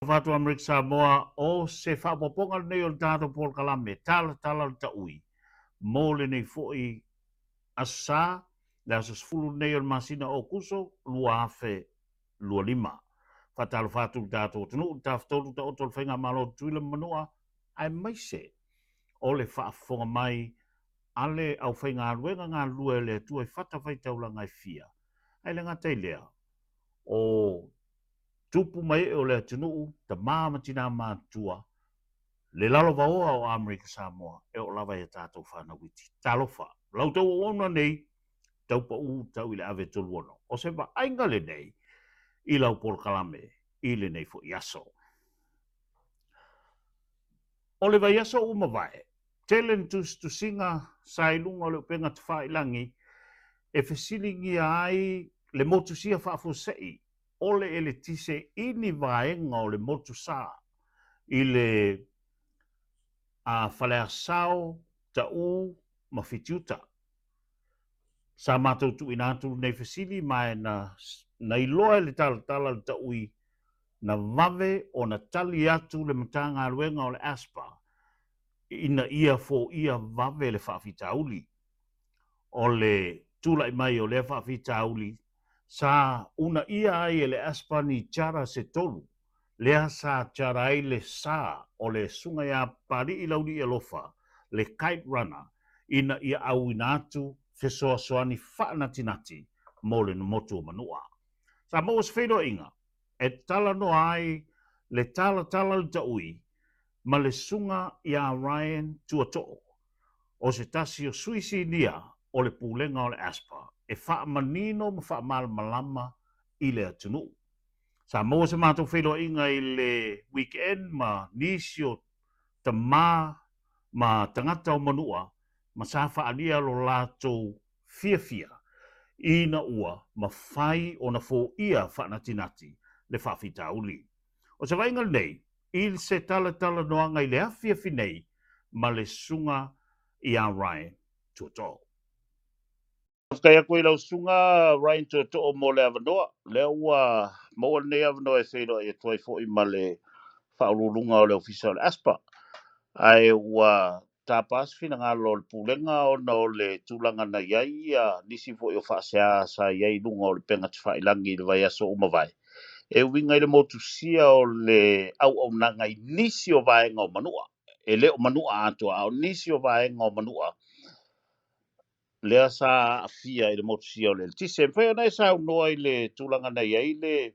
Fatu Amerika Samoa o se whapoponga nei o tātou Paul Kalame, Talatala Le Ta'Ui. Mōle nei fo'i asa, le asas fulu nei o masina o kuso, lua afe, lua lima. Whatalo whatu tātou tunu, tāwhtolu ta otol whenga malo tuila manua, ai maise. O le whaafonga mai, ale au whenga aruenga ngā lua le tu ai whatawhai taula ngai fia. Ai le ngatai lea, o tupu mai o le tunu, ta māmatina mātua, le lalo vaoa o Amerika Samoa, e o lava e tātou whana witi. Talofa, lau tau o ona nei, tau pa u tau i le ave tolu ono. O se wa ainga le nei, i lau Paul Kalame, i le nei fo iaso. O le vai aso uma vai, telen tu singa sailunga o le upenga te whailangi, e whesilingi ai le motusia whaafosei, o le ELETISE ini vaenga o le motusa, i le whalea sao, ta u, mawhitiuta. Sa mātou tu inatu nei whesili mai na iloa le Talatala Le Ta'Ui, na vave o na tali atu le matanga aluenga o le aspa, ina ia fo ia vave le whaafitauli. O le tula i mai o le whaafitauli, sa una ia ai e le aspa ni tjara se tolu, lea sa tjara ai le sa o le sunga ia pari i lauri e lofa, le kite runner, ina ia au inatu fesoa soani whaanatinati mo le motu o manua. Sa mo os whero inga, e tala no ai le Talatala Le Ta'Ui, ma le sunga ia Ryan tuatoo, o se tasi o suisi nia o le pulenga o le aspa, e wha manino ma wha malama i le atunu. Sa mo se mātou whero inga i le weekend ma nisio ta ma tangata o manua, ma sa wha alia lo lātou fia ina ua ma whai o na fō ia whaanatinati le whawhitauli. O se vainga nei, il se Talatala noanga i le awhia nei, ma le sunga i a Ryan tuatoo. Kaya koe lau sunga Ryan tuatoo mo le avanoa, le ua maua nei avanoa e whero e tuai fo i ma le whaururunga o le ofisa o le aspa. Ai ua tapas fina ngā lo le pulenga o na o le tūlanga na iai nisi fo i o whaasea sa iai lunga o le penga te whailangi le vai aso umawai. E winga i le motusia o le au nanga i nisi o vaenga o manua. E leo manua atua au nisi o vaenga o manua. Lea sa afia i le motusia o le tise. Mwhea nei sa unoa i le tūlanga na iai le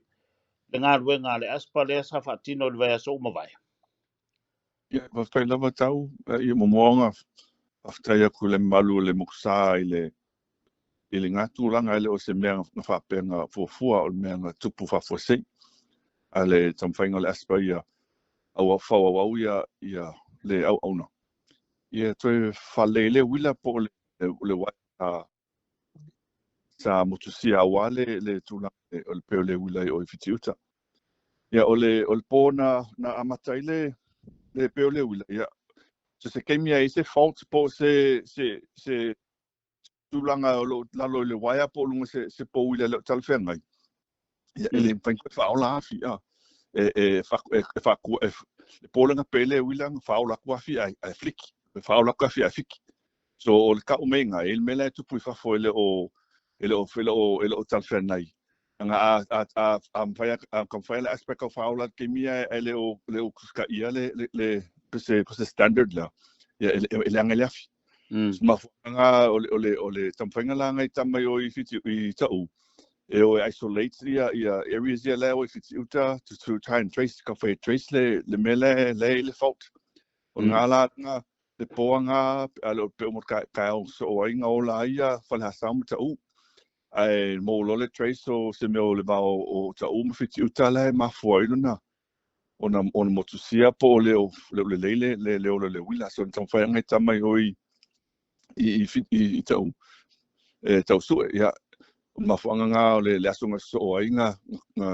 ngā ruenga le aspa lea sa whaatino le vai aso umawai. Ia, whai lava tau, ia momoanga, whaftai aku le malu le moksa i le ngā tūlanga i le o se mea na whapenga fuafua o le mea na tupu whafosei. A le tamwhainga le aspa ia, au whawawau ia le au auna. Ia toi whalele wila po le wai sa motusia awa le tūlanga o le peo le wila i o i whitiuta. Ia o le pōna na amatai le peo le wila, ia. So se kemia i se fault po se tūlanga o lalo le waia po lunga se po wila le talwhengai. Ia ele whainkoe whaola afi, ia. E pōlanga pele wila whaola kua fi ai fliki. E whaola kua fi ai fiki. So o le kau menga, ele mele e tupu i whafo ele o talwhengai. Nga a kamwhai le aspect o whaola kemia ele o kuska ia le pese standard la. Ia ele angele afi. Mafuanga o le tamwhainga la ngai tamai o i fiti i tau. E o isolate ia areas ia leo i fiti uta to try and trace trace le mele le fault. O ngā la le poanga alo pe mo ka o so inga o la ia whala samu tau. Ai mo lo le trace o se me o le bao o tau ma fiti uta le mafua iluna. Ona motusia po le wila so tamwhainga tamai o i tau tau su ia mafuanga ngā o le asunga so inga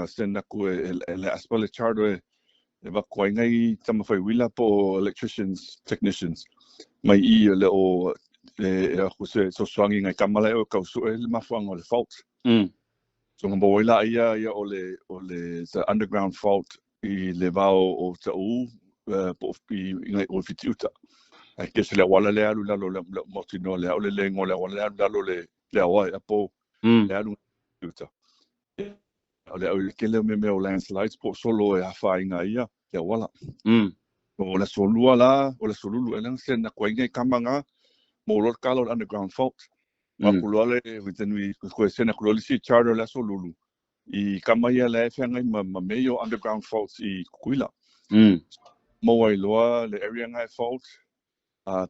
sena ku le aspa le charter e wakuainga i tamawhai wila po electricians, technicians mai i le o se so swangi ngai kamala o kausu le mafuanga o le fault so ngā boila ia o le underground fault i le vao o Ta'u po i ngai o fitiuta. Ai ke se le wala le alu lalo le motino le au le lengo le wala le alu lalo le awa a po le alu fitiuta. O le au ke le me o landslides po solo e hawha inga ia le wala. O le solua la, o le solulu e lang sen na kwa ingai kamanga mo lor kalo underground fault. Wa kulole within we ko sena kulole si charter la solulu. I kamaia le whengai ma meo underground faults i kuila. Mo ai loa le area ngai fault.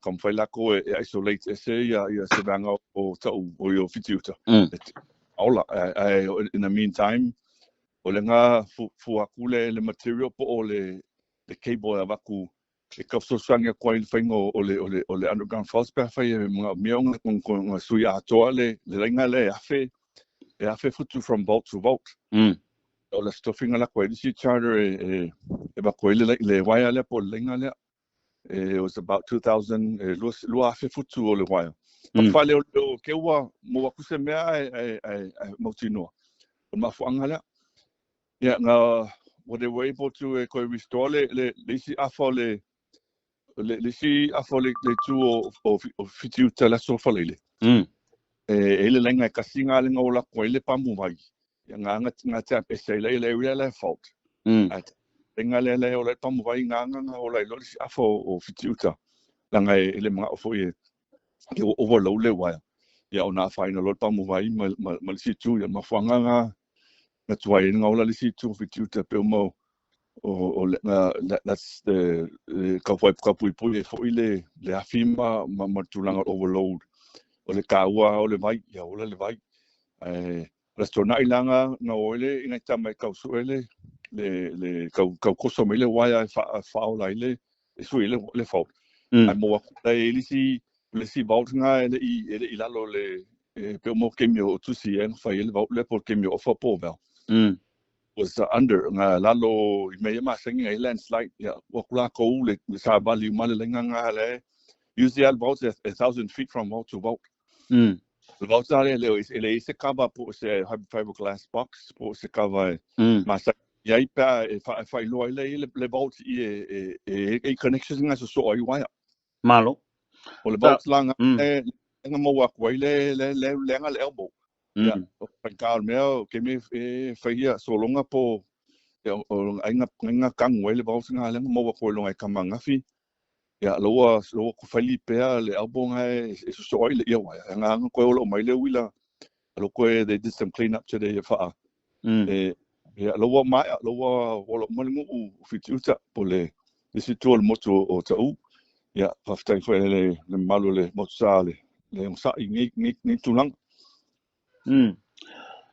Kam whai lako e isolate ese ia se vanga o Ta'u o i o fitiuta. Aola, in the meantime, o le ngā fuakule le material po o le cable a waku e kapsosangia kwa i whaingo o le underground faults pa whai mga meonga ngā sui atoa le ringa le e afe futu from vault to vault. O le stoffinga la kwa i si charter e waku le waia le po le ringa le. It was about 2000 lua afe futu o le waia. Pa whale o ke ua mo waku se mea e mautinoa. O mafuanga le. Yeah, what they were able to restore le si afo le si afo le tu o fitiuta la so falele. Ele lenga kasinga le ngola ko ele pamu vai. Nga te pese le le fault. Lenga le o le pamu vai nga o le lo si afo o fitiuta. Langa ele mga ofo e ke overload le wire. Ya ona final lo pamu vai mal si tu ya mafanga nga tuai nga ola le si tu fitiuta pe mo that's the kapui fo ile le afima matulanga overload o le kaua o le vai ya ola le vai restaurant ilanga na ole ina tama kausuele le koso mele waya fa ola ile su ile le fa ai mo le si voltinga ele i lalo le pe mo kemio tu si en fa ile le por kemio ofa povel was under lalo me ma singing a landslide ya wakula ko le sa bali mal lenga nga le usually about 1,000 feet from vault to vault. The vault ele se cover po se fiberglass box po se cover ma sa ya ipa fa lo le vault e connection nga so ai wire malo o le vault langa nga mo wa ko le lenga le elbow ya o pa me ke me fa ia so longa po o ainga kango ele vault nga le mo wa ko longa kamanga fi ya lo ko Felipe le elbow nga so ai le ia wa nga ko lo mai le wila lo ko they did some clean up today fa ya lo mai lo mo ngu fituta po le situ le moto o Ta'u ya faftai fo le malo le motsale le sa ni tulang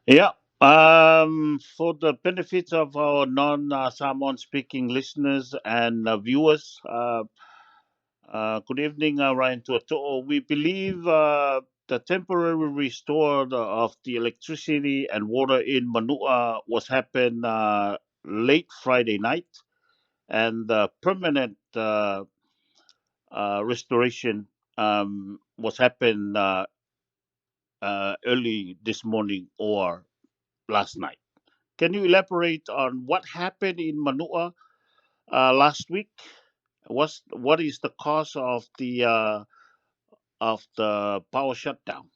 yeah. For the benefit of our non-Samoan speaking listeners and viewers, good evening, Ryan Tuato'o. We believe the temporary restore of the electricity and water in Manua was happened late Friday night, and the permanent restoration was happened early this morning or last night. Can you elaborate on what happened in Manua last week? What is the cause of the power shutdown?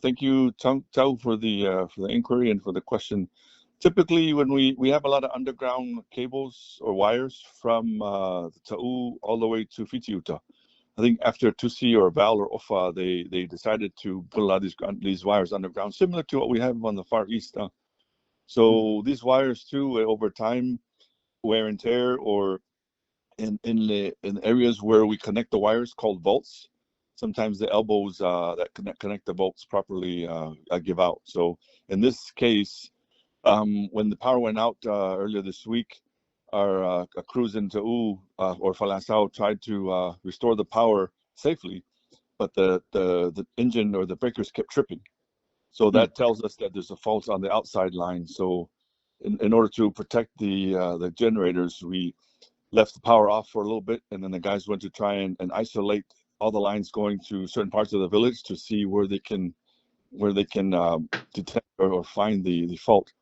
Thank you, Tau, for the inquiry and for the question. Typically, when we have a lot of underground cables or wires from the Ta'u all the way to Fitiuta, I think after Tusi or Val or Ofa, they decided to put a lot of these wires underground, similar to what we have on the Far East. So these wires too, over time, wear and tear, or in areas where we connect the wires called vaults, sometimes the elbows that connect the bolts properly give out. So in this case, when the power went out earlier this week, our crews in Ta'u or Falasao tried to restore the power safely, but the engine or the breakers kept tripping. So that tells us that there's a fault on the outside line. So in order to protect the generators, we left the power off for a little bit, and then the guys went to try and isolate all the lines going to certain parts of the village to see where they can detect or find the fault.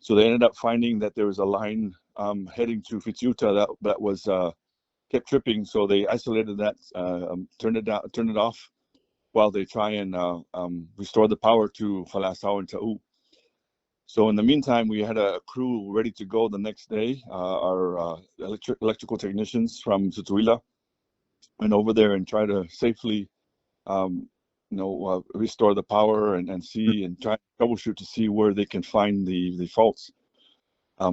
So they ended up finding that there was a line heading to Fitiuta that was kept tripping. So they isolated that, turned it off while they try and restore the power to Falasau and Ta'u. So in the meantime, we had a crew ready to go the next day. Our electrical technicians from Tutuila went over there and tried to safely, restore the power and see and try to troubleshoot to see where they can find the faults.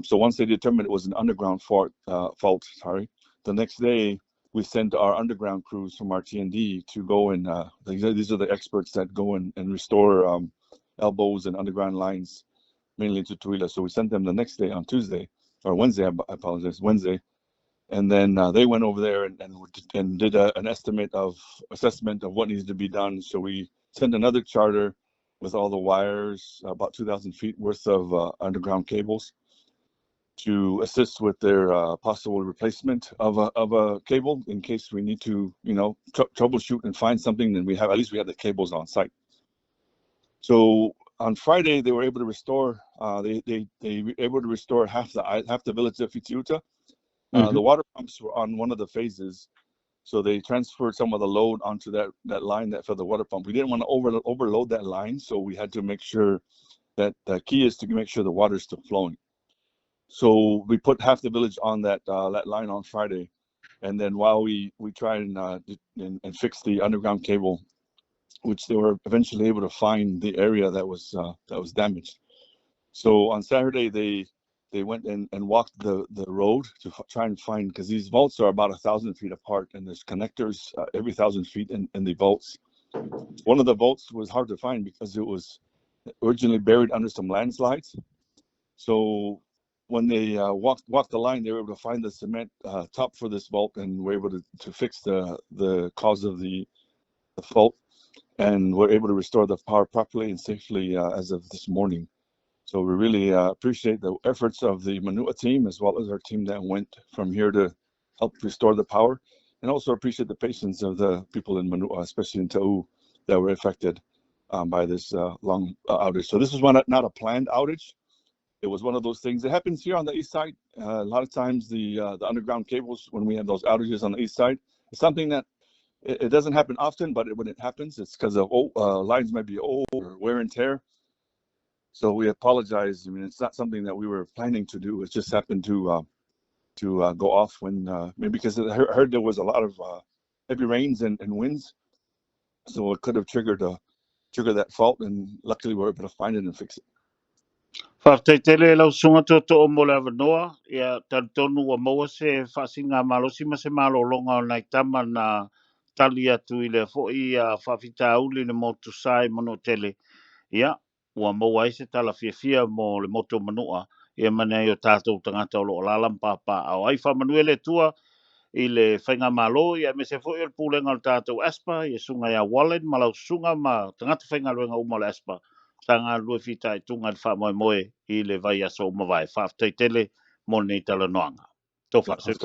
So once they determined it was an underground fault, the next day we sent our underground crews from our TND to go and these are the experts that go and restore elbows and underground lines, mainly to Tuila. So we sent them the next day on Tuesday or Wednesday. I apologize, Wednesday, and then they went over there and did an assessment of what needs to be done. So we sent another charter with all the wires, about 2,000 feet worth of underground cables, to assist with their possible replacement of a cable in case we need to, troubleshoot and find something. Then we have the cables on site. So on Friday they were able to restore. They were able to restore half the village of Fitiuta. The water pumps were on one of the phases, so they transferred some of the load onto that line that for the water pump. We didn't want to overload that line, so we had to make sure that the key is to make sure the water is still flowing. So we put half the village on that line on Friday, and then while we try and fix the underground cable, which they were eventually able to find the area that was damaged. So on Saturday they went and walked the road to try and find, because these vaults are about 1,000 feet apart, and there's connectors every 1,000 feet in the vaults. One of the vaults was hard to find because it was originally buried under some landslides. So when they walked the line, they were able to find the cement top for this vault, and were able to fix the cause of the fault, and were able to restore the power properly and safely as of this morning. So we really appreciate the efforts of the MANU'A team, as well as our team that went from here to help restore the power, and also appreciate the patience of the people in MANU'A, especially in Ta'u, that were affected by this long outage. So this was not a planned outage. It was one of those things that happens here on the east side. A lot of times the underground cables, when we have those outages on the east side, it's something that it doesn't happen often, but when it happens, it's because of lines might be old or wear and tear. So we apologize. I mean, it's not something that we were planning to do. It just happened to go off when maybe because I heard there was a lot of heavy rains and winds, so it could have triggered that fault. And luckily, we were able to find it and fix it. Whakataitele lau sunga to o mo le avanoa, ia talitonu wa maua se whaasinga malosi ma se malolonga o nai tama na tali atu i le fo'i a whawhita uli le motu sai mano tele. Ia, ua maua i se tala fia mo le moto manua, ia mana i o tātou tangata o lo lalam papa au ai whamanuele tua i le whainga malo, ia me se fo'i o le pūlenga o tātou aspa, ia sunga ia wallen, malau sunga ma tangata whainga luenga uma le aspa. Tanga lue fita i tunga le wha moe moe i le vai aso mawai. Whaaftei tele mo nei tala noanga. Tō whaaseu.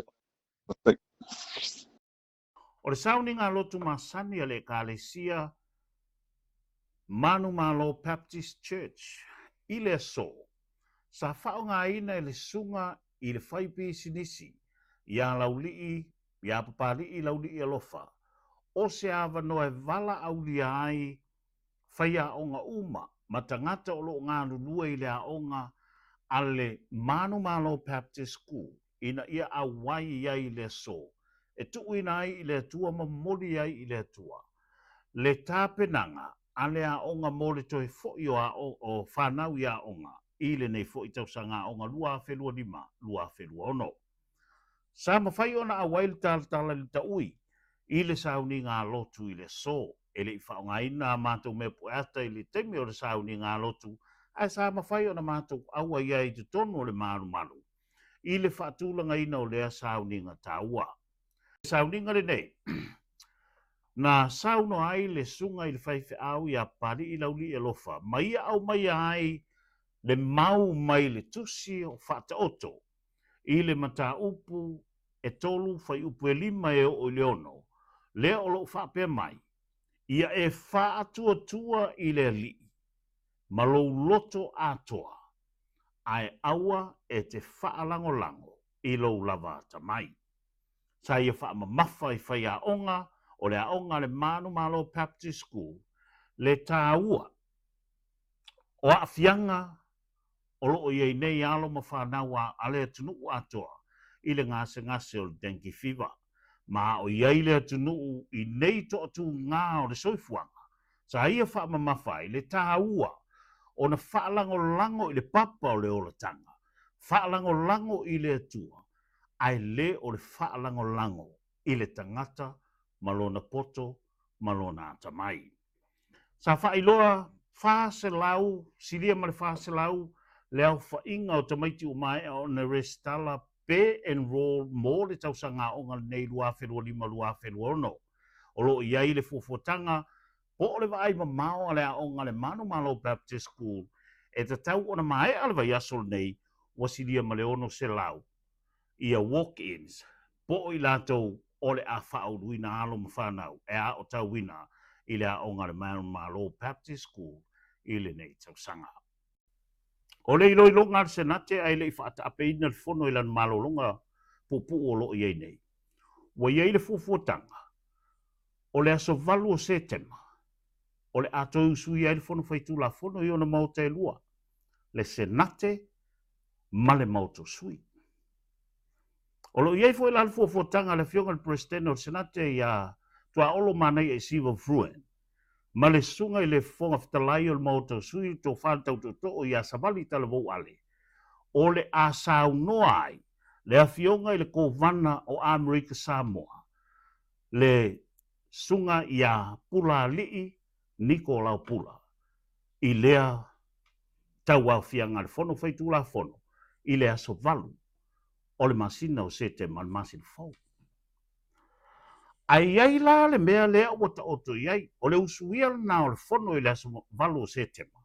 O le sauni ngā lotu masani a le kālesia MANUMALO Baptist Church i le aso. Sa whao ngā ina i le sunga i le whaipi sinisi. Ia laulii, ia papalii laulii alofa. O se awa noe vala aulia ai whaia onga uma. Matangata o lo ngā lulua i le aonga a le MANUMALO Baptist School. Ina ia a wai iai le so. E tuu ina ai i le atua mamoli ai i le atua. Le tāpenanga a le aonga mole toi fo'i o whanau i aonga. I le nei fo'i tausanga aonga lua a whelua lima, lua a whelua ono. Sa mawhai ona a wail Talatala Le Ta'Ui. I le sauni ngā lotu i le so. E le i whaonga ina a mātou me pueata i le temi o le sauni ngā lotu, a sa mawhai o na mātou aua ia i te tono le MANUMALO. I le whaatulanga ina o lea sauni ngā tāua. Sauni ngā le nei, na sauno ai le sunga i le whaiwhi au i a pari i lauli e lofa, mai au mai ai le mau mai le tusi o whaata oto, i le mata upu e tolu whai upu e lima e o leono, le o lo whapea mai. Ia e wha atua tua i le li. Malo loto atoa. ai aua e te whaalango-lango i lou lava tamai. Sa ia whaamamafa i whai a onga, o le a onga le MANUMALO Baptist School, le Ta'Ui. O a fianga, o loo iei nei alo ma whanau a ale atunuu atoa, i le ngase o le dengue fever. Ma o iei le atunuu i nei to atu ngā o le soifuanga. Sa ia whaamamafa i le Ta'Ui, o na whaalango-lango i le papa o le olatanga. Whaalango-lango i le atua. Ai le o le whaalango-lango i le tangata, malona poto, malona atamai. Sa whailoa, whaaselau, silia ma le whaaselau, le au whainga o tamaiti o mai o na restala pe enroll mo le tausanga o ngā nei lua whenua lima lua whenua ono. O lo iai le fufuatanga, po o le vai ma mao le a o ngā le MANUMALO Baptist School, e te tau o na mai alwa yasol nei, wasilia ma le ono se lau. Ia walk-ins, po o i lātou o le a whaauruina alo ma whanau, e a o tau wina i le a o ngā le MANUMALO Baptist School i le nei tausanga. O le iloi longa le senate ai le i whaata apeina le fono i lan malo longa pupu o lo iei nei. Wa iei le fufuatanga, o le aso valu o setema, o le ato usui ai le fono whaitu la fono i ona mauta e lua, le senate ma le mauto sui. O lo iei fo i lan fufuatanga le fionga le presidente o le senate ia tua olo manai e siva fruen. Ma le sunga i le fonga fitalai o le mauta sui to whantau to o ia savali tala vau ale. O le a sau noa ai, le a fionga i le kovana o Amerika Samoa. Le sunga ia pula lii Niko lau pula. I lea tau au fianga le fono whaitu la fono. I lea so valu. O le masina o sete man masin fau. Ai ai la le mea lea wata oto iai. O le usuia na o le fono i lea so valu o sete ma.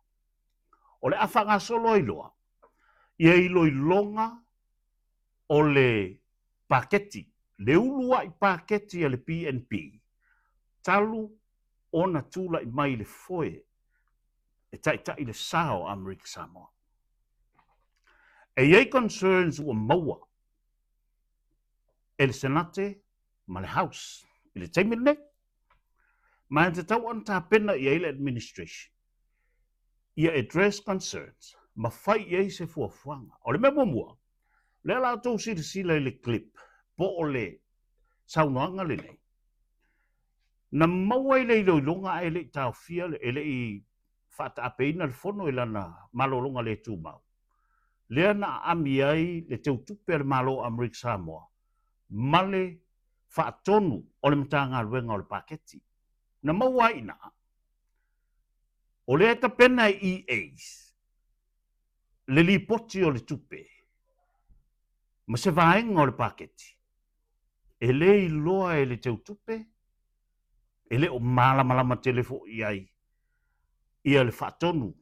O le afanga solo iloa. Ia ilo ilonga o le paketi. Le ulua i paketi a le PNP. Talu ona tula i mai le foe. E tai le sao Amerika Samoa. E iei concerns ua maua. E le senate ma le house. I le taimine. Ma te tau anta pena i le administration. Ia address concerns. Ma fai iei se fuafuanga. O le mea mua. Le la tau sila i le clip. Po o le saunoanga le nei. Na maua i le iloilonga e le tau fia e le i whata apeina le fono i lana malolonga le tūmau. Lea na ami ai le teu tupe le malo Amerika Samoa. Male whaatonu o le mtanga ruenga o le paketi. Na maua ina. O le eta pena i EAs. Le li poti o le tupe. Ma se vaenga o le paketi. E le i loa e le teu tupe. E le o malama telefo i ai. Ia le whaatonu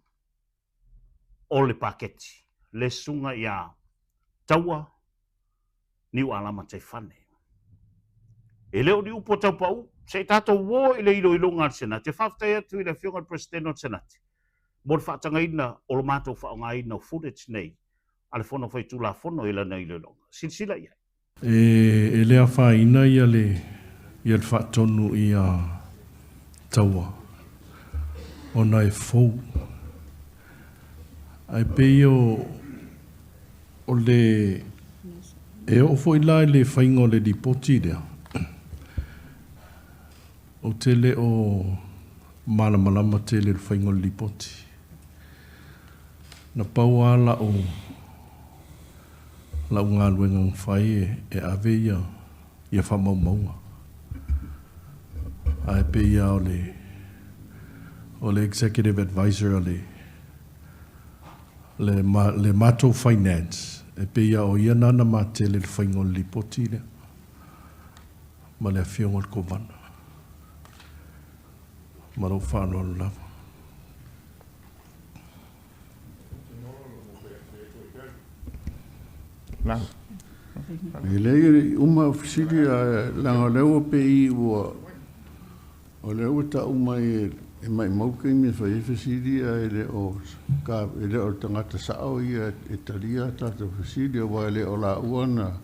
o le paketi. Le sunga ia taua ni o alama te whane. E leo ni upo tau pau, se tato wo i le ilo ngā senate. Whaftai atu i le fionga president o senate. Mor whaatanga ina o lo mātou whaonga ina o footage nei. Ale fono whai tūla fono i lana ilo longa. Sila ia. E lea whaina ia le whaatonu i a taua. Ona e fou. Ai pei o le e ofo i lai le whaingo le dipoti rea. O tele o malamalama tele le whaingo le dipoti. Na pau ala o la ngā luenga ngwhai e ave ia whamau maua. Ai pe ia o le executive advisor le mato finance. E pe ia o ia nana ma tele le whaingo le dipoti rea. Ma le whiongo le kovana. Maro whanau lava. Lang. Ele uma ofisili langa leo pe I o leo ta uma E mai mau kai me whai whasiri a ele o ka ele o tangata sao ia e talia tata whasiri a wa ele o la uana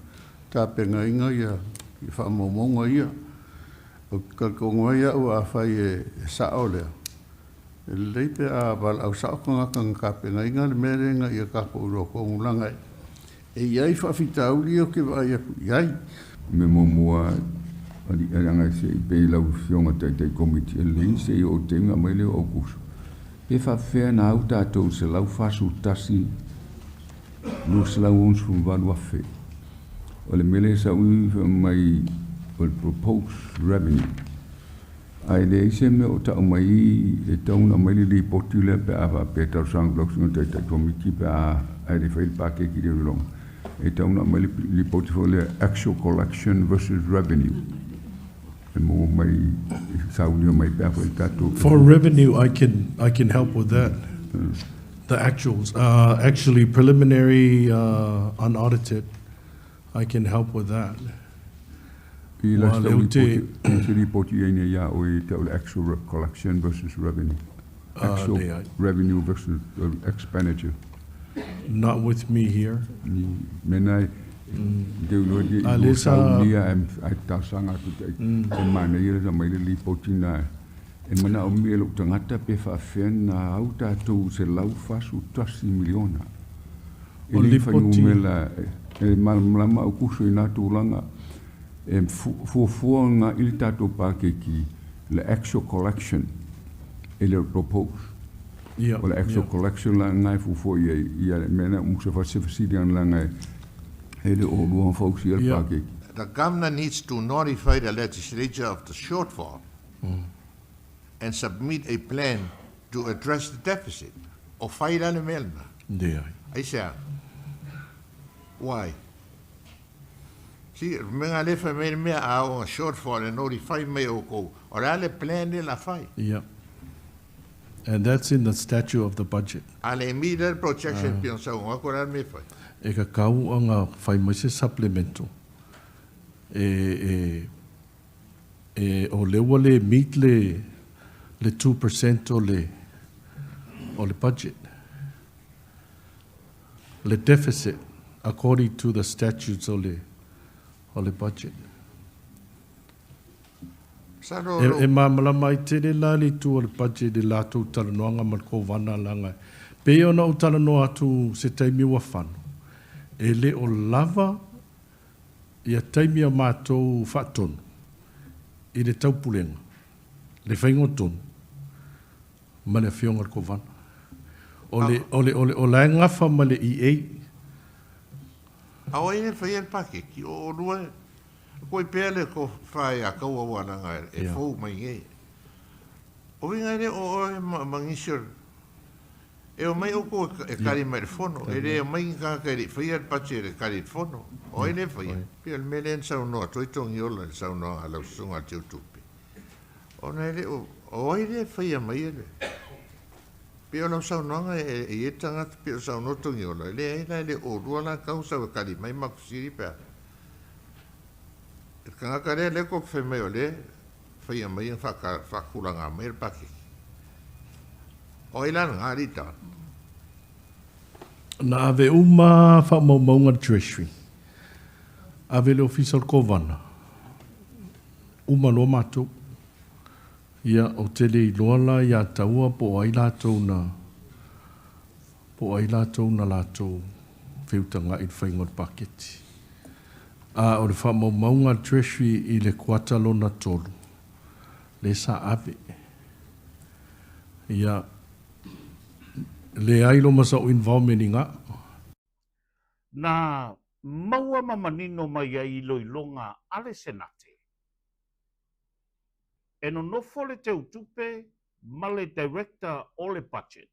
ta penga inga ia i whaamomonga ia o kalkonga ia o a whai e sao lea. E leipe a wal au sao kanga kanga ka penga inga le merenga ia ka po uro kongulanga e iai whawhitauli o ke vai aku iai. Me momoa ali anga se pe la fionga tai komiti le se o tenga mai le o kusu pe fa fe na auta to se la fasu tasi no se la uns fu valu afe o le mele sa mai o proposed revenue ai le se me o ta mai e tona mai le potule pe ava peter sang blocks no tai komiti pe ai le fail packet ki le long e tona mai le portfolio actual collection versus revenue. For revenue, I can help with that. The actuals, actually preliminary, unaudited, I can help with that. Actual collection versus revenue. Actual revenue versus expenditure. Not with me here. Alisa ai tasanga tu e mana ia da mai li potina e mana o mi lo tangata pe fa fena auta tu se lau fasu 3 miliona e li fa numela e malama o kuso ina tu langa e fu nga il tato pakeki le actual collection e le propose o le actual collection la ngai fu ia mena mo se fa se fasidian la ngai. The governor needs to notify the legislature of the shortfall and submit a plan to address the deficit. O faira le melna. I say, why? See, menga le fa me a shortfall and notify me o ko. Ora le plan de la fai. Yeah. And that's in the statute of the budget. Ale immediate protection piansa o ko me fai. E ka kau anga whai mai se supplemento. E o lewa le meet le 2% o le budget. Le deficit according to the statutes o le budget. E mamala mai tere la le tu o le budget de la tu talanoanga mal ko vana langa. Pe ona o talanoa atu se taimi wa whanu. E le o lava ia taimi a mātou whaatonu i le taupulenga le whaingotonu ma le whionga ko vana o le ngafa ma le EA a oi ne whai el pake ki o rua koi pēle ko whai a kaua wananga e fau mai nge o inga re o mangisir e o mai o ko e kari mai le fono e re o mai ka kari whai el pache e kari le fono o ine whai pe el melen sa unoa toitongi ola sa unoa ala usunga tiu tupi o nei re o ine whai a mai ele pe o lau sa unoa e tanga pe o sa unoa tongi ola le e le o rua la kausa o kari mai makusiri pe e kanga kare le ko whai mai o le whai a mai whakulanga mai el pake o ilan ngari ta na ave uma fa maunga treasury ave le official kovana uma lo mato ia o tele loala ia taua po ai latou na latou feutanga i whaingot paketi a o le fa maunga treasury i le kuata lona tolu le sa ave ia le ailo masa o involvement nga na maua mamanino mai ai loilonga ale senate e no nofo le te utupe ma le director o le budget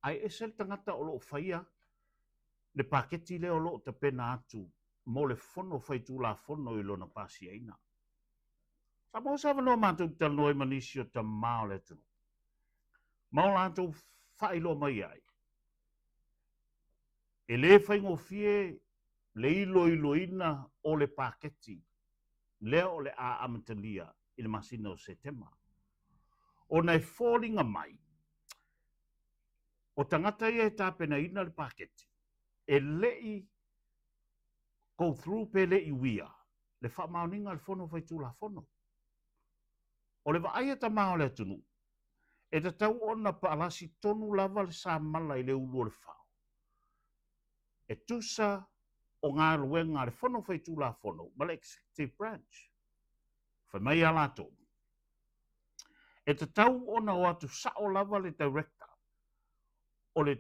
ai esel tangata o loo whaia le paketi le o loo te pena atu mo le fono whaitu la fono i lona pasi aina sa mo sa vano mātou talnoi manisio ta mao le tunu mao lātou whailo mai ai. E le whaingofie le ilo ina o le paketi, lea o le a amatalia i le masina o setema. O nei fallinga mai. O tangata ia e tāpena ina le paketi. E lei go through pe lei wia. Le whamauninga le fono fai tūla fono. O le vaaya ta mao le tunu. E te tau ona pa alasi tonu lava le sa mala i le ulu o le whao. E tusa o ngā ruenga le fono fai tūla fono. Ma le executive branch. Fai mai ala tō. E te tau ona o atu sao lava le director. O le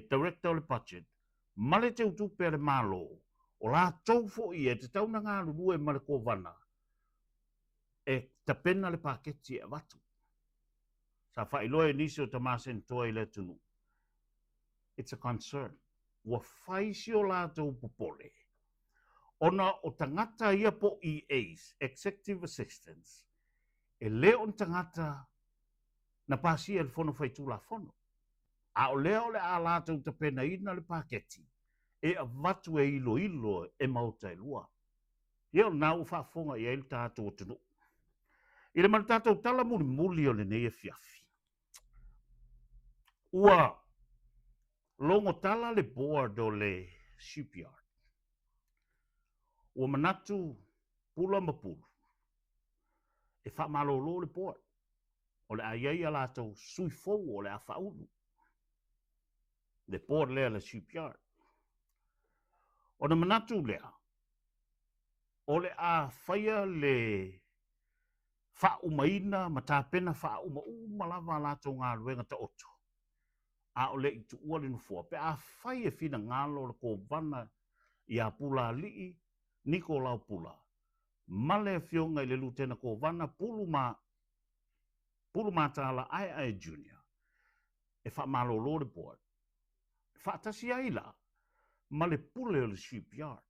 director o le budget. Ma le te utupe le malo. O la tau fo i e te tau na ngā lulu e ma le kovana. E ta pena le paketi e watu. Sa whailoa e nisi o ta masen toa i le tunu. It's a concern. Wa whaisi o la tau popole. Ona o tangata ia po EAs, Executive Assistants. E leo on tangata na pasi e le fono fai tūla fono. A o leo le a la tau ta pena ina le paketi. E a watu e ilo e mauta e lua. Ia na u whaafonga i eil tātou o tunu. I le mana tātou tala muli o le nei e fiafi. Ua longo tala le board o le Shipyard. Ua manatu pula ma pulu. E whaamalolo le board. O le aiai a lātou sui fou o le a whaunu. Le board lea le Shipyard. O na manatu lea. O le a whaia le whaumaina ma tāpena whauma lava lātou ngā ruenga ta oto. A o le i tu ua le nufua. Pe a whai e whina ngalo le ko vana i a pula lii, niko lau pula. Male e fionga i le lutena ko vana pulu ma tāla ai junior. E wha malolo le board. Wha tasi aila. Male pule o le Shipyard.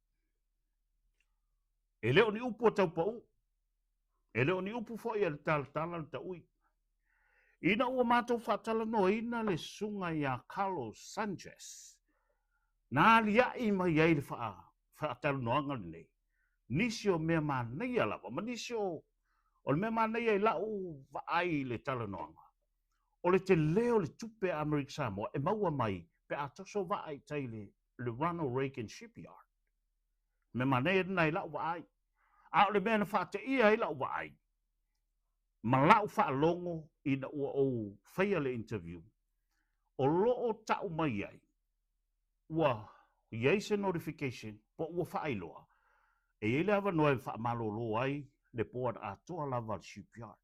E leo ni upu o tau pau. E leo ni upu fo i le Talatala Le Ta'Ui. Ina ua mātou whatala no ina le sunga i a Carlos Sanchez. Nā lia i mai ai le whaatalo noanga le nei. Nisi o mea mā nei alawa. Ma nisi o le mea mā nei ai lau vaai le tala noanga. O le te leo le tupe Amerika Samoa e maua mai pe a taso vaai tai le Ronald Reagan Shipyard. Me mā nei nei lau vaai. A o le mea na whaate ia ai lau vaai. Ma lau whaalongo ina ua o whaia le interview. O loo tau mai ai. Ua iei se notification po ua whaailoa. E ele awa noe whaamalolo ai le board a toa lava le Shipyard.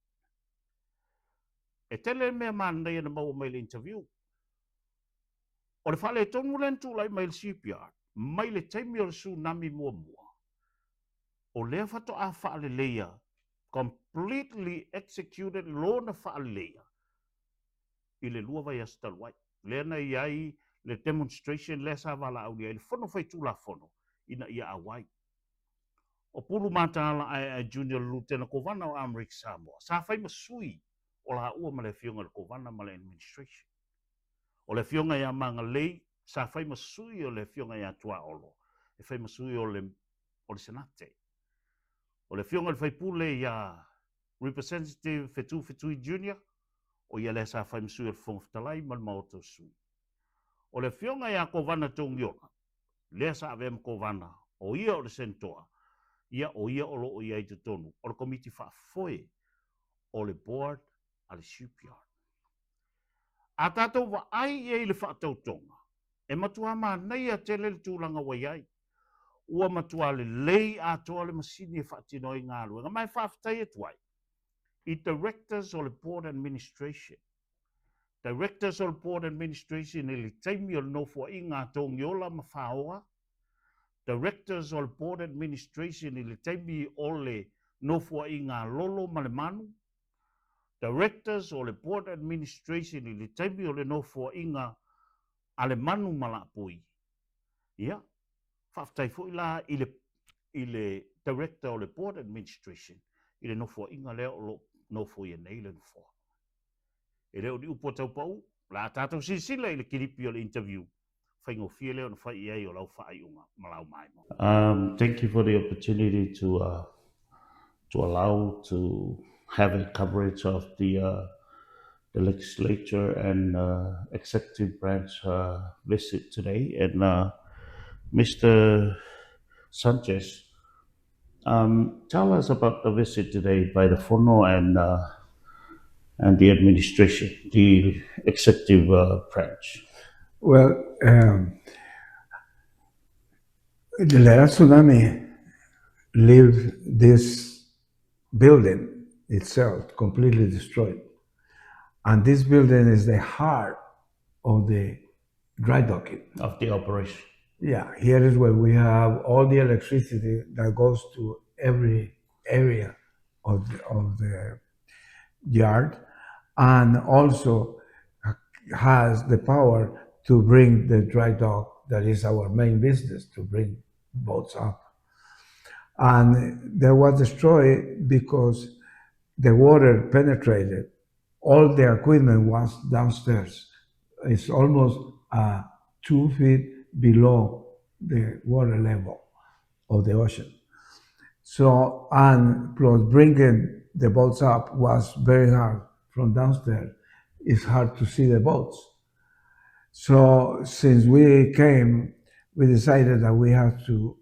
E tele mea mānei na maua mai le interview. O le whaale tonu len tūlai mai le Shipyard. Mai le taimi o le tsunami mua. O lea whato a whaale leia. Completely executed lo na whaaleia. I le lua vai astalwai. Lea na iai le demonstration lea sa wala au ni ai. Le fono fai tūla fono. Ina ia awai. O pulu mātāla ai junior lieutenant kovana o Amerika Samoa. Sa whai masui o la ua ma le fionga le kovana ma le administration. O le fionga ia manga lei. Sa whai masui o le fionga ia tua olo. E whai masui o le senate. O le fionga le whaipule ia representative Fetui Junior, o ia le sa whai msui le whongwhitalai ma le maoto sui. O le fionga ia kovana tōngiona, le sa avem kovana, o ia o le sentoa, ia o lo o ia i te tonu, o le komiti whaafoe, o le board a le Shipyard. A tātou wa ai i le whaatautonga, e matua mā nei a tele le tūlanga wai ai. Ua matua le lei a toa le masini e whaatinoi ngā luenga. Mai whaafitai e tuai. I directors o le board administration. Directors o le board administration e le taimi o le nofua i ngā tōngiola ma whaoa. Directors o le board administration e le taimi o le nofua i ngā lolo ma le manu. Directors o le board administration e le taimi o le nofua i ngā ale manu malapui. Ia. Whaftai fo ila i le director o le board administration i le nofua inga leo o nofua i nei le nofua. E leo ni upo tau pau, la tātou sisila i le kiripi o le interview. Whaingo fia leo na whai iei o lau whai unga malau mai mo. Thank you for the opportunity to allow to have a coverage of the the legislature and executive branch visit today. And Mr. Sanchez, tell us about the visit today by the Fono and the administration, the executive branch. Well, the tsunami leave this building itself completely destroyed. And this building is the heart of the dry docking. Of the operation. Yeah, here is where we have all the electricity that goes to every area of the yard, and also has the power to bring the dry dock, that is our main business, to bring boats up. And that was destroyed because the water penetrated. All the equipment was downstairs. It's almost 2 feet below the water level of the ocean. So, and plus bringing the boats up was very hard from downstairs. It's hard to see the boats. So since we came, we decided that we have to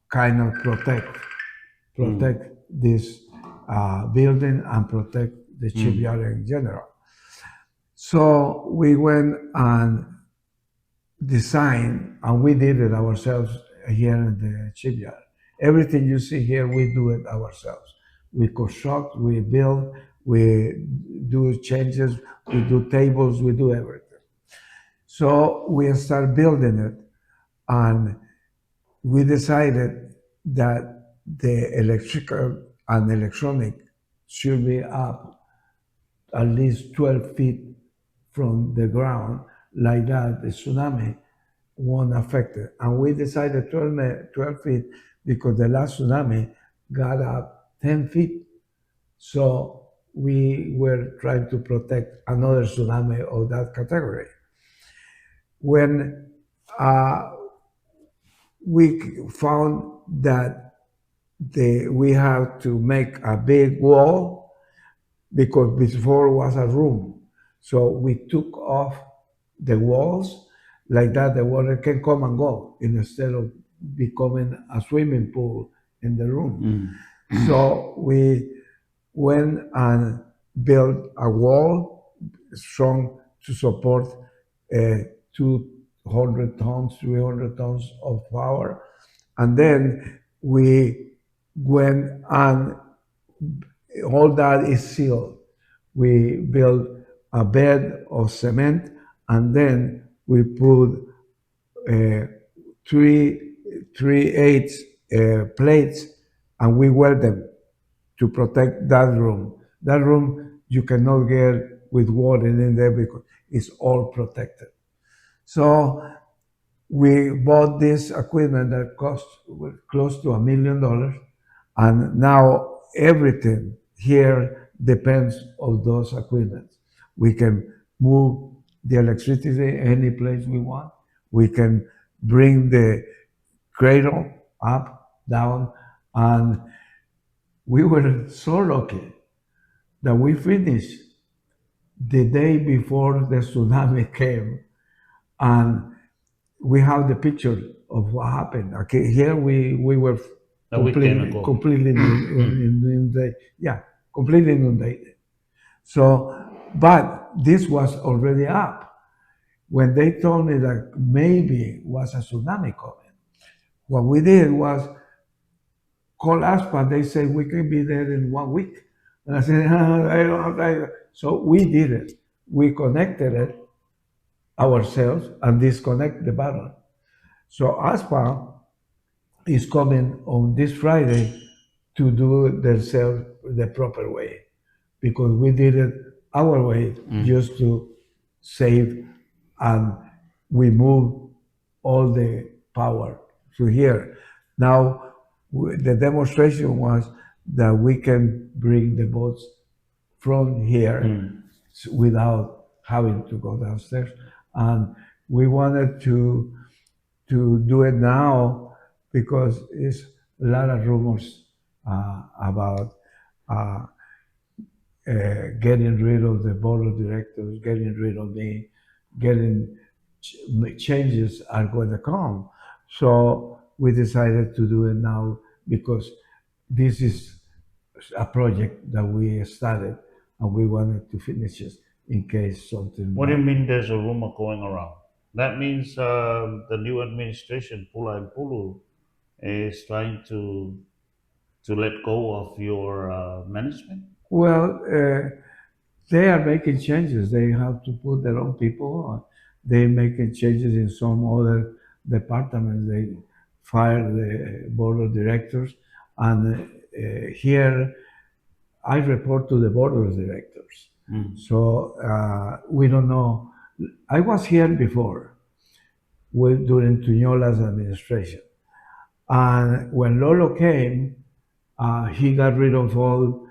kind of protect this building and protect the shipyard in general. So we went and designed, and we did it ourselves here in the shipyard. Everything you see here, we do it ourselves. We construct, we build, we do changes, we do tables, we do everything. So we start building it, and we decided that the electrical and electronic should be up at least 12 feet from the ground, like that the tsunami won't affect it. And we decided 12 feet because the last tsunami got up 10 feet. So we were trying to protect another tsunami of that category. When we found that we have to make a big wall, because before was a room. So we took off the walls, like that the water can come and go instead of becoming a swimming pool in the room. So we went and built a wall strong to support 200 tons, 300 tons of power. And then we went, and all that is sealed. We built a bed of cement, and then we put 3/8 plates, and we weld them to protect that room. That room you cannot get with water in there because it's all protected. So we bought this equipment that cost close to $1 million, and now everything here depends on those equipment. We can move the electricity any place we want. We can bring the cradle up, down, and we were so lucky that we finished the day before the tsunami came, and we have the picture of what happened. Okay, here we were completely inundated. Yeah, completely inundated. So, but this was already up. When they told me that maybe was a tsunami coming, what we did was call ASPA. They said we can be there in 1 week. And I said, I don't have time. So we did it. We connected it ourselves and disconnect the battery. So ASPA is coming on this Friday to do themselves the proper way, because we did it our way just to save, and we moved all the power to here. Now, the demonstration was that we can bring the boats from here without having to go downstairs. And we wanted to do it now because it's a lot of rumors about getting rid of the board of directors, getting rid of me, getting changes are going to come. So we decided to do it now because this is a project that we started and we wanted to finish it in case something. What do you mean there's a rumor going around? That means the new administration, Pula and Pulu, is trying to let go of your management? Well, they are making changes. They have to put their own people. They're making changes in some other departments. They fire the board of directors. And here, I report to the board of directors. So we don't know. I was here before during Tuñola's administration. And when Lolo came, he got rid of all,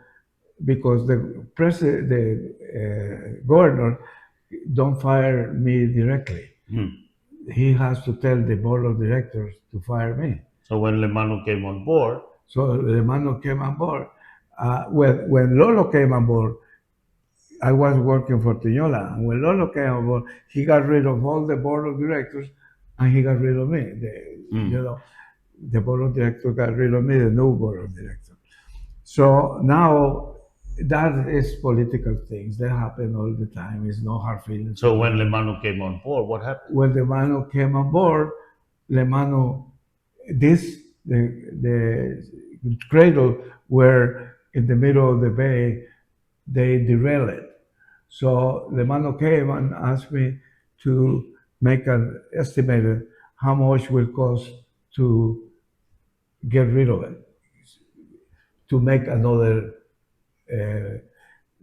because the president, the governor, don't fire me directly. He has to tell the board of directors to fire me. So when Lemano came on board, when Lolo came on board, I was working for Tuñola. And when Lolo came on board, he got rid of all the board of directors, and he got rid of me. The board of directors got rid of me, the new board of directors. So now that is political things that happen all the time. It's no hard feelings. So when Lemano came on board, what happened? When Lemano came on board, the cradle were in the middle of the bay, they derailed it. So Lemano came and asked me to make an estimate how much will cost to get rid of it, to make another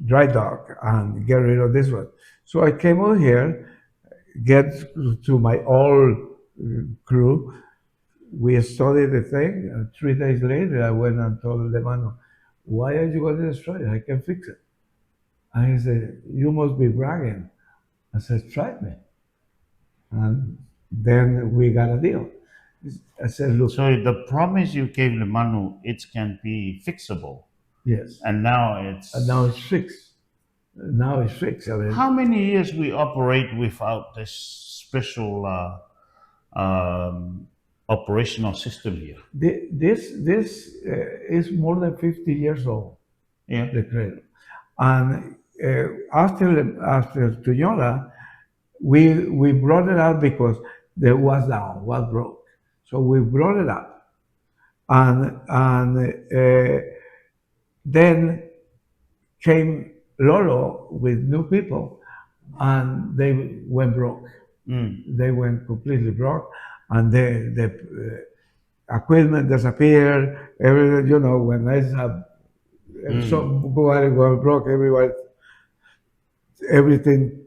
dry dock and get rid of this one. So I came over here, get to my old crew. We studied the thing, and 3 days later, I went and told Lemano, why are you going to destroy it? I can fix it. And he said, you must be bragging. I said, try me. And then we got a deal. I said, look. So the promise you gave Lemano, it can be fixable. Yes. And now it's... And now it's fixed. Now it's fixed. I mean, how many years we operate without this special operational system here? This is more than 50 years old. Yeah. The cradle. And after Tuñola, we brought it out because there was down, was broke. So we brought it up. And then came Lolo with new people, and they went broke. They went completely broke, and the equipment disappeared. Everything, when I have somebody go broke, everything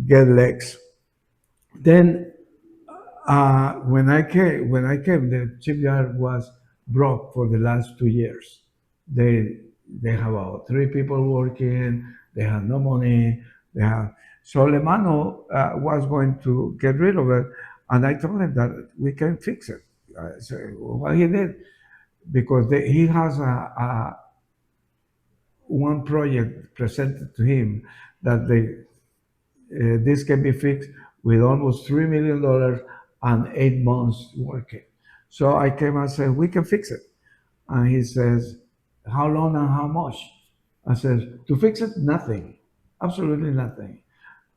get legs. Then when I came, the shipyard was broke for the last 2 years. They have about 3 people working. They have no money. So Lemano was going to get rid of it, and I told him that we can fix it. So what he did, because he has one project presented to him that this can be fixed with almost $3 million and 8 months working. So I came and said, we can fix it. And he says, how long and how much? I said, to fix it, nothing, absolutely nothing.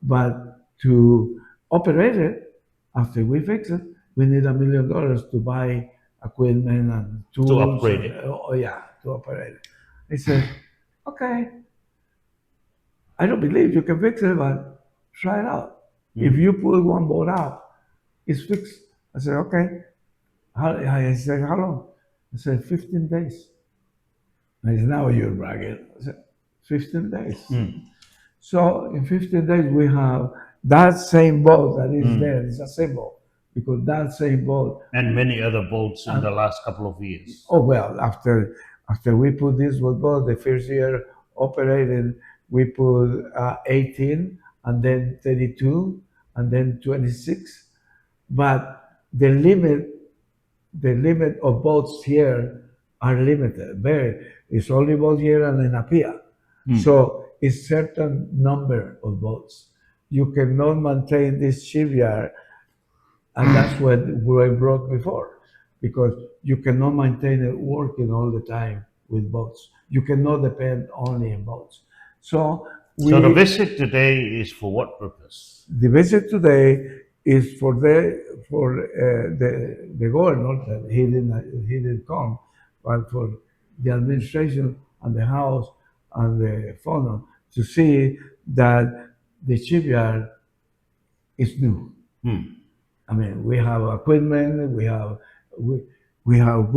But to operate it, after we fix it, we need $1 million to buy equipment and tools. To upgrade it. To operate it. He said, okay, I don't believe you can fix it, but try it out. If you pull one boat out, it's fixed. I said, okay. He said, how long? I said, 15 days. I said, now you're bragging. I said, 15 days. So in 15 days, we have that same boat that is there. It's a same boat, because that same boat. And many other boats in the last couple of years. Oh, well, after we put this boat, the first year operated, we put 18, and then 32, and then 26. But the limit of boats here are limited. It's only boats here and in Apia. So is certain number of boats. You cannot maintain this shipyard, and that's what I brought before, because you cannot maintain it working all the time with boats. You cannot depend only on boats. So So the visit today is for what purpose? the visit today is for the governor that he didn't come, but for the administration and the house and the fund to see that the shipyard is new. I mean, we have equipment, we have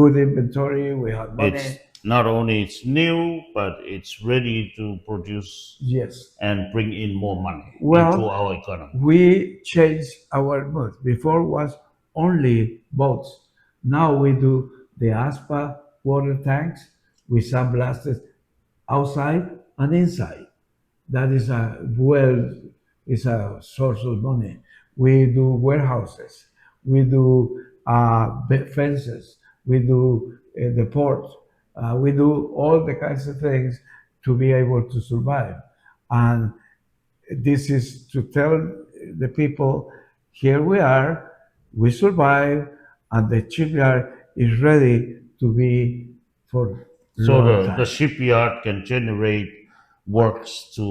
good inventory, we have money. It's not only it's new, but it's ready to produce Yes. and bring in more money Well, into our economy. We changed our mood. Before was only boats. Now we do the ASPA water tanks with sandblasters outside and inside. That is a source of money. We do warehouses. We do fences. We do the port. We do all the kinds of things to be able to survive. And this is to tell the people, here we are, we survive, and the shipyard is ready to be for So long the time. shipyard can generate works to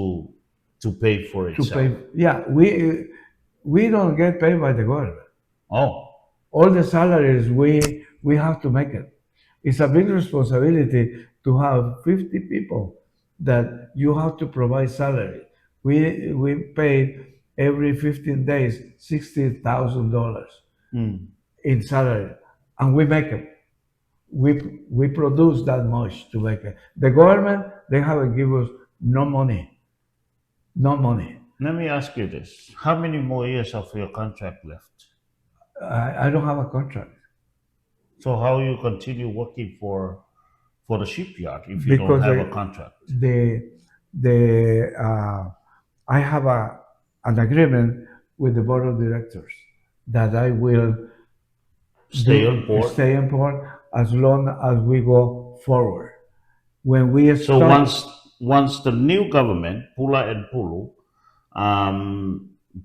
pay for To itself. pay. Yeah, we don't get paid by the government. Oh, All the salaries we have to make it. It's a big responsibility to have 50 people that you have to provide salary. We pay every 15 days $60,000 in salary, and we make it. We produce that much to make it. The government, they haven't given us no money. No money. let me ask you this. How many more years of your contract left? I don't have a contract. So how you continue working for the shipyard if you don't Because have a contract? I have an agreement with the board of directors that I will Stay on board? stay on board as long as we go forward. When we So start, once the new government, Pula and Pulu,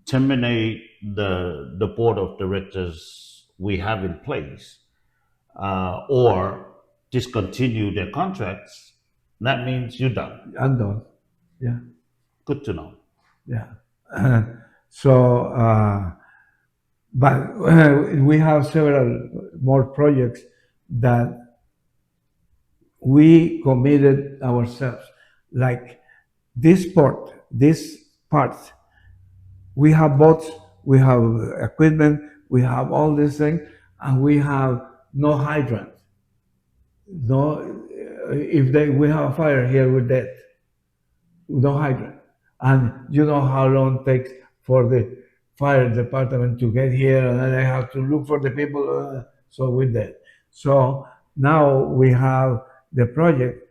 terminate the board of directors we have in place, or discontinue their contracts, that means you're done. I'm done. Yeah, Good to know. yeah. But we have several more projects that we committed ourselves, like this port, this part. We have boats, we have equipment, we have all these things, and we have no hydrant. No, we have a fire here, we're dead. No hydrant. And you know how long it takes for the fire department to get here, and then they have to look for the people, so we're dead. So now we have the project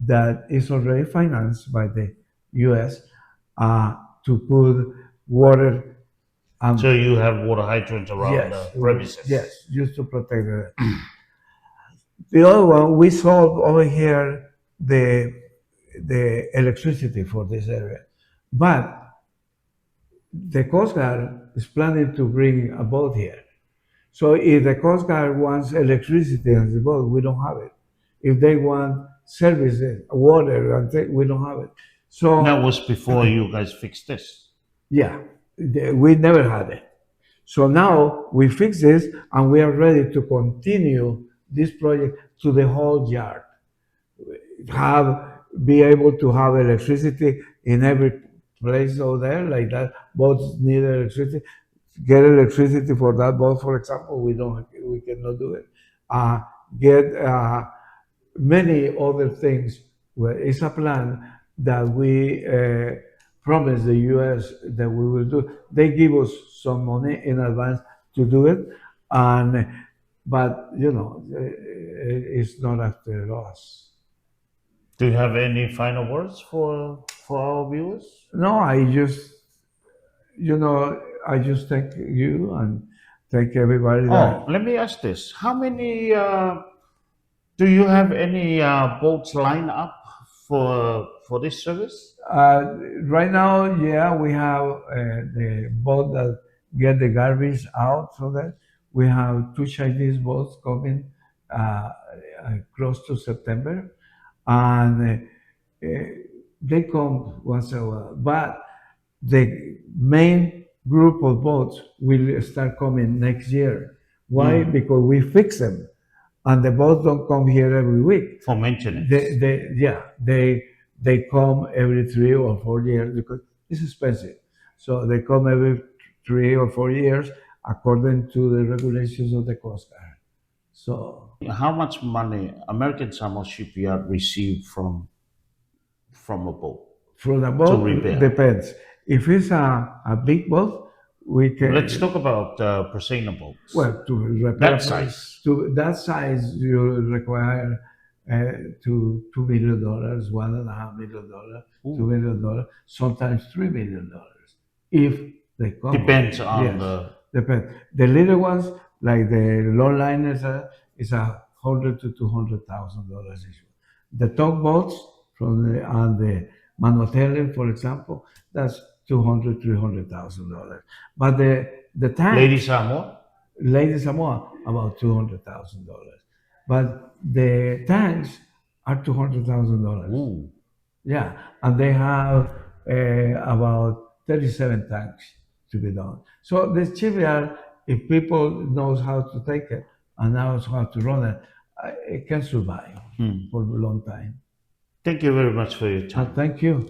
that is already financed by the US to put water. So you have water hydrants around Yes, the premises? yes, just to protect it. The other one, we solved over here the electricity for this area. But the Coast Guard is planning to bring a boat here. So if the Coast Guard wants electricity on the boat, we don't have it. If they want services, water, we don't have it. So that was before you guys fixed this. Yeah, we never had it. So now we fix this, and we are ready to continue this project to the whole yard. Be able to have electricity in every place over there, like that. Boats need electricity. Get electricity for that boat, for example. We cannot do it. Get many other things. Well, it's a plan that we promised the US that we will do. They give us some money in advance to do it, but you know, it's not after us. Do you have any final words for our viewers? No, I just thank you and thank everybody. Let me ask this: how many? Do you have any boats lined up for this service? Right now, yeah, we have the boat that get the garbage out so that we have two Chinese boats coming close to September, and they come once a while. But the main group of boats will start coming next year. Why? Because we fix them, and the boats don't come here every week. For maintenance. They come every 3 or 4 years because it's expensive. So they come every 3 or 4 years according to the regulations of the Coast Guard. So How much money American Samoa Shipyard receive from a boat? from the boat, repair. depends. If it's a big boat, we can. Let's talk about Presena boats. Well, to repair That size. To that size, you require $2 million, $1.5 million, $2 million, sometimes $3 million, if they come. Depends on Yes, the. depends. The little ones, like the low liners, is $100,000 to $200,000 each. The tugboats and the Manua, for example, that's $200,000 to $300,000. But the tank. Lady Samoa, about $200,000. But the tanks are $200,000. Yeah, and they have about 37 tanks to be done. So the shipyard, if people knows how to take it and knows how to run it, it can survive for a long time. Thank you very much for your time. Thank you.